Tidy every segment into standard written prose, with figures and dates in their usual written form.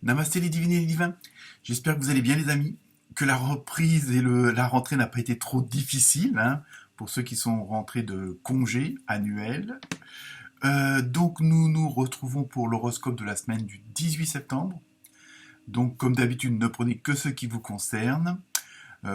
Namasté les divines et les divins, j'espère que vous allez bien les amis, que la reprise et la rentrée n'a pas été trop difficile hein, pour ceux qui sont rentrés de congés annuels. Donc nous nous retrouvons pour l'horoscope de la semaine du 18 septembre. Donc comme d'habitude, ne prenez que ce qui vous concerne.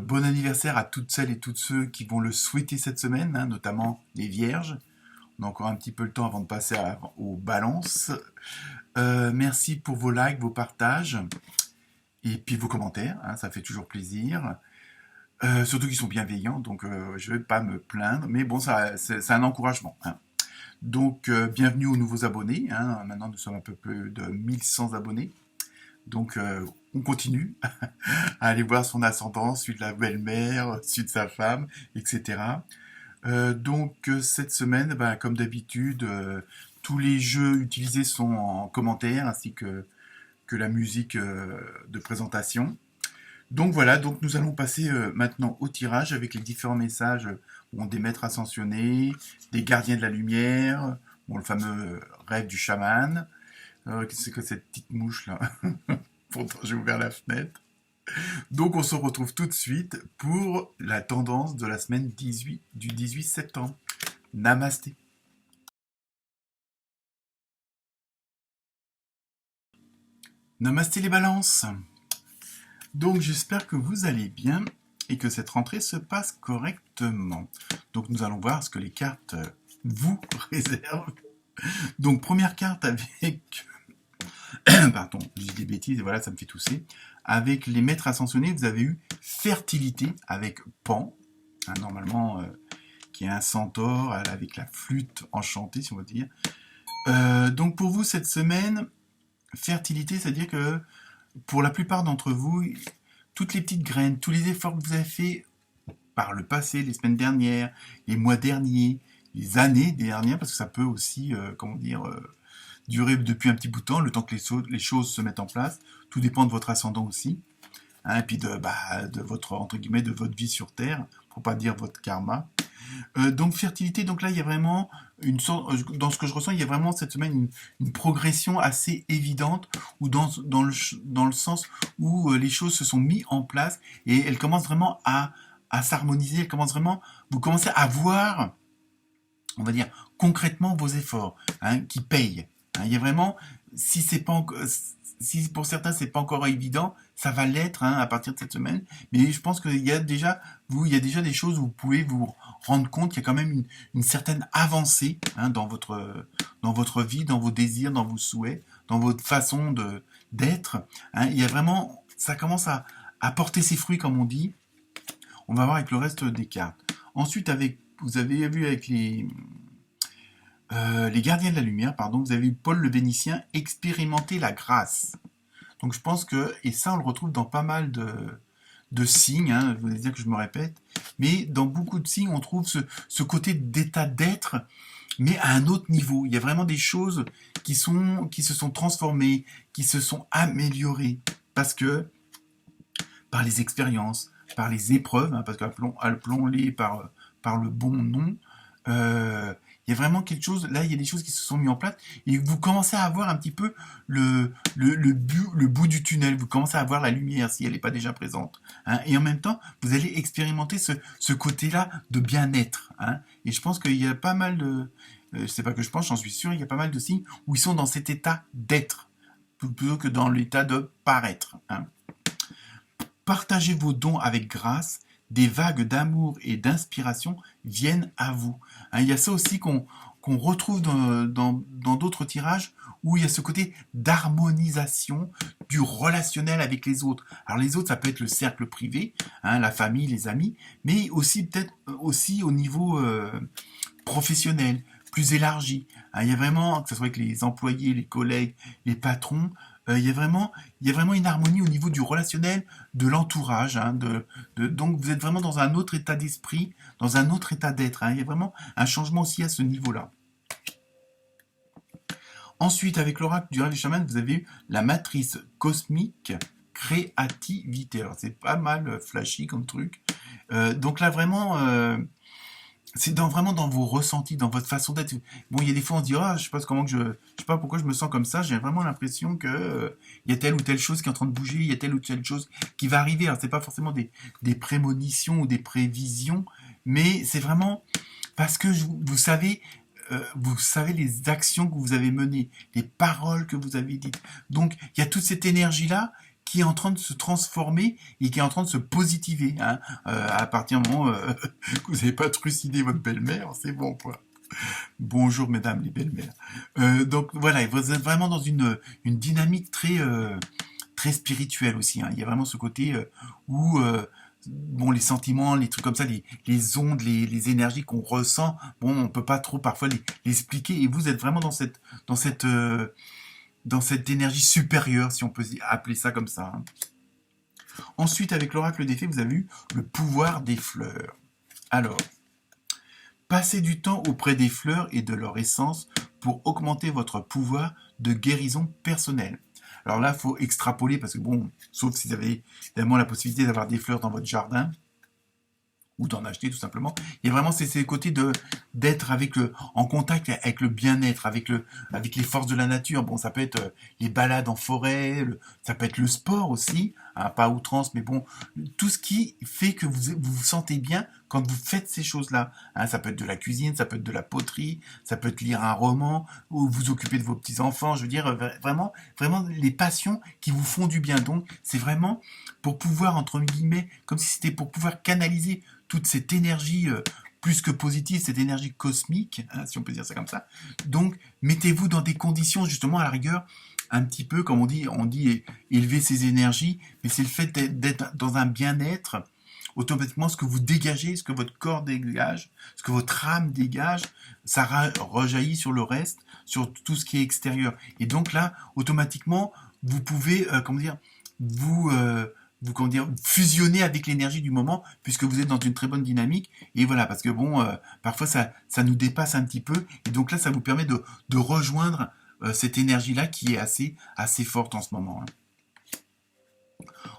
Bon anniversaire à toutes celles et tous ceux qui vont le souhaiter cette semaine, hein, notamment les vierges. On a encore un petit peu le temps avant de passer aux balances. Merci pour vos likes, vos partages et puis vos commentaires, hein, ça fait toujours plaisir. Surtout qu'ils sont bienveillants, donc je ne vais pas me plaindre, mais bon, c'est un encouragement. Hein. Donc, bienvenue aux nouveaux abonnés. Hein. Maintenant, nous sommes un peu plus de 1100 abonnés. Donc, on continue à aller voir son ascendant, celui de la belle-mère, celui de sa femme, etc. Donc, cette semaine, comme d'habitude, tous les jeux utilisés sont en commentaire, ainsi que la musique de présentation. Donc voilà, donc nous allons passer maintenant au tirage avec les différents messages des maîtres ascensionnés, des gardiens de la lumière, le fameux rêve du chaman. Qu'est-ce que cette petite mouche là? Pourtant j'ai ouvert la fenêtre. Donc on se retrouve tout de suite pour la tendance de la semaine du 18 septembre. Namasté. Namasté les balances. Donc j'espère que vous allez bien et que cette rentrée se passe correctement. Donc nous allons voir ce que les cartes vous réservent. Donc première carte avec... Pardon, je dis des bêtises et voilà, ça me fait tousser. Avec les maîtres ascensionnés, vous avez eu fertilité avec Pan, hein, normalement qui est un centaure avec la flûte enchantée, si on veut dire. Donc pour vous cette semaine, fertilité, c'est-à-dire que pour la plupart d'entre vous, toutes les petites graines, tous les efforts que vous avez faits par le passé, les semaines dernières, les mois derniers, les années dernières, parce que ça peut aussi, durer depuis un petit bout de temps, le temps que les choses se mettent en place. Tout dépend de votre ascendant aussi, hein, et puis de votre, entre guillemets, de votre vie sur Terre, pour pas dire votre karma. Donc fertilité, donc là il y a vraiment une sorte, dans ce que je ressens, il y a vraiment cette semaine une progression assez évidente, ou dans le sens où les choses se sont mises en place et elles commencent vraiment à s'harmoniser, elles commencent vraiment, vous commencez à voir, on va dire, concrètement vos efforts, hein, qui payent. Hein, il y a vraiment, si c'est pas encore, si pour certains c'est pas encore évident, ça va l'être hein, à partir de cette semaine. Mais je pense qu'il y a déjà, il y a déjà des choses où vous pouvez vous rendre compte qu'il y a quand même une certaine avancée hein, dans votre vie, dans vos désirs, dans vos souhaits, dans votre façon d'être. Hein. Il y a vraiment, ça commence à porter ses fruits comme on dit. On va voir avec le reste des cartes. Ensuite, vous avez vu avec les gardiens de la lumière, pardon, vous avez eu Paul le Vénitien expérimenter la grâce. Donc je pense que, et ça on le retrouve dans pas mal de signes, hein, vous allez dire que je me répète, mais dans beaucoup de signes on trouve ce côté d'état d'être, mais à un autre niveau. Il y a vraiment des choses qui se sont transformées, qui se sont améliorées, parce que par les expériences, par les épreuves, hein, parce qu'appelons-les par le bon nom, il y a vraiment quelque chose, là il y a des choses qui se sont mises en place et vous commencez à avoir un petit peu le bout du tunnel, vous commencez à voir la lumière si elle n'est pas déjà présente. Hein, et en même temps, vous allez expérimenter ce côté-là de bien-être. Hein, et je pense qu'il y a pas mal de... je sais pas que je pense, j'en suis sûr, il y a pas mal de signes où ils sont dans cet état d'être, plutôt que dans l'état de paraître. Hein. Partagez vos dons avec grâce, des vagues d'amour et d'inspiration viennent à vous. Hein, il y a ça aussi qu'on retrouve dans d'autres tirages où il y a ce côté d'harmonisation du relationnel avec les autres. Alors les autres, ça peut être le cercle privé, hein, la famille, les amis, mais aussi peut-être aussi au niveau professionnel, plus élargi. Hein, il y a vraiment, que ce soit avec les employés, les collègues, les patrons, il y a vraiment une harmonie au niveau du relationnel, de l'entourage. Hein, donc vous êtes vraiment dans un autre état d'esprit, dans un autre état d'être. Hein, il y a vraiment un changement aussi à ce niveau-là. Ensuite, avec l'oracle du rêve du chaman, vous avez eu la matrice cosmique créativité. Alors c'est pas mal flashy comme truc. Donc là vraiment, c'est vraiment dans vos ressentis, dans votre façon d'être. Bon, il y a des fois on se dit ah je sais pas comment que je sais pas pourquoi je me sens comme ça. J'ai vraiment l'impression que il y a telle ou telle chose qui est en train de bouger, il y a telle ou telle chose qui va arriver. Alors c'est pas forcément des prémonitions ou des prévisions, mais c'est vraiment parce que vous savez les actions que vous avez menées, les paroles que vous avez dites. Donc, il y a toute cette énergie-là qui est en train de se transformer et qui est en train de se positiver. Hein. À partir du moment que vous n'avez pas trucidé votre belle-mère, c'est bon, quoi. Bonjour, mesdames les belles-mères. Donc, voilà, vous êtes vraiment dans une dynamique très spirituelle aussi. Hein. Il y a vraiment ce côté où bon, les sentiments, les trucs comme ça, les ondes, les énergies qu'on ressent, bon, on peut pas trop parfois les expliquer. Et vous êtes vraiment dans cette énergie supérieure, si on peut appeler ça comme ça. Hein. Ensuite, avec l'oracle des fées, vous avez eu le pouvoir des fleurs. Alors, passez du temps auprès des fleurs et de leur essence pour augmenter votre pouvoir de guérison personnelle. Alors là, il faut extrapoler parce que bon, sauf si vous avez évidemment la possibilité d'avoir des fleurs dans votre jardin ou d'en acheter tout simplement. Il y a vraiment ces côtés d'être en contact avec le bien-être, avec les forces de la nature. Bon, ça peut être les balades en forêt, ça peut être le sport aussi, hein, pas à outrance, mais bon, tout ce qui fait que vous sentez bien quand vous faites ces choses-là. Hein, ça peut être de la cuisine, ça peut être de la poterie, ça peut être lire un roman, ou vous occuper de vos petits-enfants. Je veux dire, vraiment les passions qui vous font du bien. Donc, c'est vraiment pour pouvoir, entre guillemets, comme si c'était pour pouvoir canaliser toute cette énergie plus que positive, cette énergie cosmique, hein, si on peut dire ça comme ça. Donc, mettez-vous dans des conditions, justement, à la rigueur, un petit peu, comme on dit élever ses énergies, mais c'est le fait d'être dans un bien-être, automatiquement, ce que vous dégagez, ce que votre corps dégage, ce que votre âme dégage, ça rejaillit sur le reste, sur tout ce qui est extérieur. Et donc là, automatiquement, vous pouvez, fusionner avec l'énergie du moment, puisque vous êtes dans une très bonne dynamique. Et voilà, parce que bon, parfois ça nous dépasse un petit peu. Et donc là, ça vous permet de rejoindre cette énergie-là qui est assez forte en ce moment. Hein.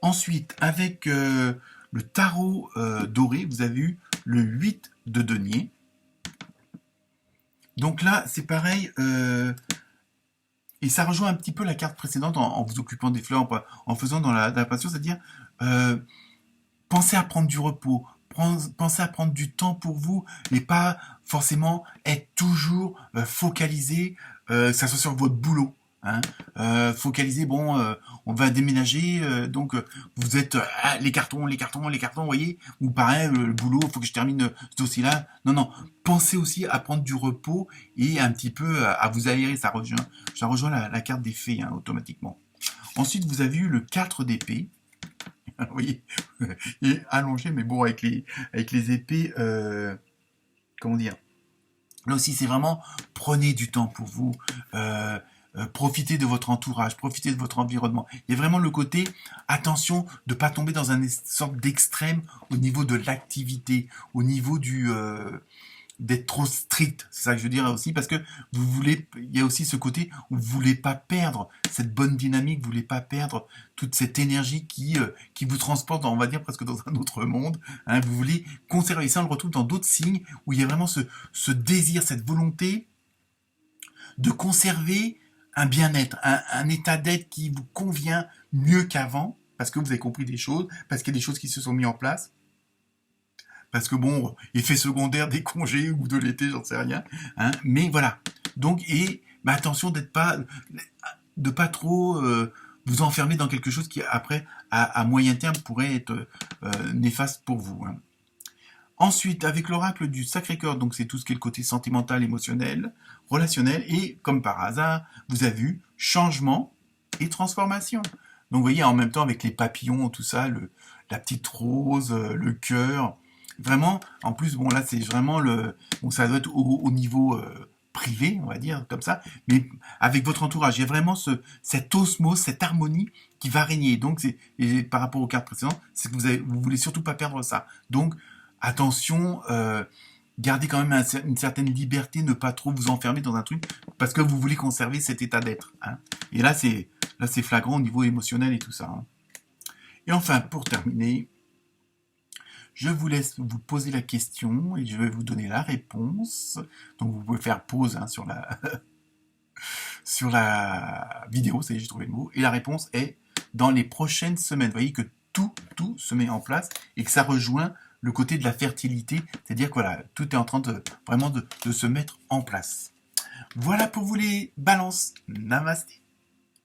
Ensuite, avec le tarot doré, vous avez eu le 8 de denier. Donc là, c'est pareil. Et ça rejoint un petit peu la carte précédente en vous occupant des fleurs, en faisant dans la passion, c'est-à-dire pensez à prendre du repos, pensez à prendre du temps pour vous, mais pas forcément être toujours focalisé, que ça soit sur votre boulot. Hein. Focalisé, bon, on va déménager, donc vous êtes les cartons, vous voyez, ou pareil, le boulot, il faut que je termine ce dossier-là. Non, pensez aussi à prendre du repos et un petit peu à vous aérer, ça rejoint la carte des fées, hein, automatiquement. Ensuite, vous avez eu le 4 d'épée. Vous voyez, il est allongé, mais bon, avec les épées, comment dire, là aussi, c'est vraiment, prenez du temps pour vous, profitez de votre entourage, profitez de votre environnement. Il y a vraiment le côté, attention de ne pas tomber dans une sorte d'extrême au niveau de l'activité, au niveau d'être trop strict, c'est ça que je veux dire aussi, parce que il y a aussi ce côté où vous voulez pas perdre cette bonne dynamique, vous voulez pas perdre toute cette énergie qui vous transporte, on va dire presque dans un autre monde. Hein, vous voulez conserver ça, on le retrouve dans d'autres signes où il y a vraiment ce désir, cette volonté de conserver un bien-être, un état d'être qui vous convient mieux qu'avant, parce que vous avez compris des choses, parce qu'il y a des choses qui se sont mises en place. Parce que bon, effet secondaire des congés ou de l'été, j'en sais rien. Hein, mais voilà. Donc, attention de pas trop vous enfermer dans quelque chose qui, après, à moyen terme, pourrait être néfaste pour vous. Hein. Ensuite, avec l'oracle du Sacré-Cœur, donc c'est tout ce qui est le côté sentimental, émotionnel, relationnel, et comme par hasard, vous avez vu changement et transformation. Donc vous voyez, en même temps, avec les papillons, tout ça, la petite rose, le cœur, vraiment, en plus, bon là, c'est vraiment ça doit être au niveau privé, on va dire, comme ça, mais avec votre entourage, il y a vraiment cette osmose, cette harmonie qui va régner. Donc, et par rapport aux cartes précédentes, c'est que vous voulez surtout pas perdre ça. Donc, attention, gardez quand même une certaine liberté, ne pas trop vous enfermer dans un truc, parce que vous voulez conserver cet état d'être. Hein. Et là, c'est flagrant au niveau émotionnel et tout ça. Hein. Et enfin, pour terminer, je vous laisse vous poser la question et je vais vous donner la réponse. Donc vous pouvez faire pause sur sur la vidéo, ça y est, j'ai trouvé le mot. Et la réponse est dans les prochaines semaines. Vous voyez que tout se met en place et que ça rejoint le côté de la fertilité. C'est-à-dire que voilà, tout est en train de vraiment de se mettre en place. Voilà pour vous les balances. Namasté.